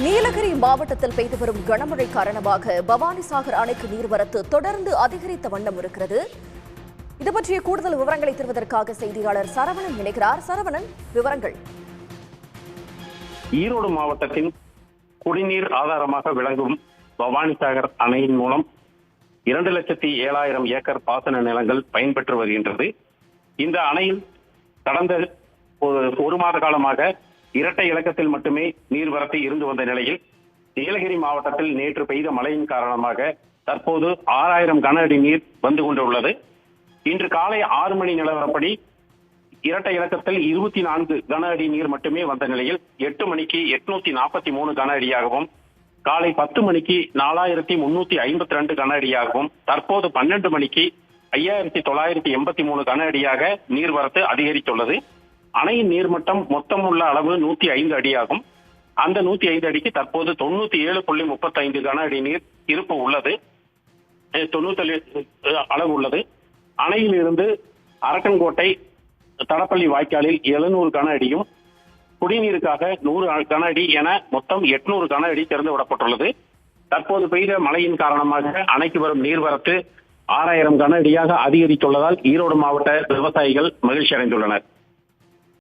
நீலகிரி மாவட்டத்தில் பெய்து வரும் கனமழை காரணமாக பவானிசாகர் அணைக்கு நீர்வரத்து தொடர்ந்து அதிகரித்த வண்ணம் இருக்கிறது. இது பற்றிய கூடுதல் விவரங்களை தருவதற்காக செய்தியாளர் சரவணன் இணைகிறார். சரவணன், விவரங்கள். ஈரோடு மாவட்டத்தின் குடிநீர் ஆதாரமாக விளங்கும் பவானிசாகர் அணையின் மூலம் 2,07,000 ஏக்கர் பாசன நிலங்கள் பயன்பெற்று வருகின்றது. இந்த அணையில் கடந்த ஒரு மாத காலமாக இரட்டை இலக்கத்தில் மட்டுமே நீர்வரத்து இருந்து வந்த நிலையில் நீலகிரி மாவட்டத்தில் நேற்று பெய்த மழையின் காரணமாக தற்போது 6,000 கன அடி நீர் வந்து கொண்டுள்ளது. இன்று காலை 6 மணி நிலவரப்படி இரட்டை இலக்கத்தில் 24 கன அடி நீர் மட்டுமே வந்த நிலையில் 8 மணிக்கு 843 கன அடியாகவும், காலை 10 மணிக்கு 4,352 கன அடியாகவும், தற்போது 12 மணிக்கு 5,983 கன அடியாக நீர்வரத்து அதிகரித்துள்ளது. அணையின் நீர்மட்டம் மொத்தம் உள்ள அளவு 105 அடியாகும். அந்த 105 அடிக்கு தற்போது 97.35 கன அடி நீர் இருப்பு உள்ளது. 97 அளவு உள்ளது. அணையில் இருந்து அரக்கன்கோட்டை தடப்பள்ளி வாய்க்காலில் 700 கன அடியும், குடிநீருக்காக 100 கன அடி என மொத்தம் 800 கன அடி திறந்து விடப்பட்டுள்ளது. தற்போது பெய்த மழையின் காரணமாக அணைக்கு வரும் நீர்வரத்து 6,000 கன அடியாக அதிகரித்துள்ளதால் ஈரோடு மாவட்ட விவசாயிகள் மகிழ்ச்சி அடைந்துள்ளனர்.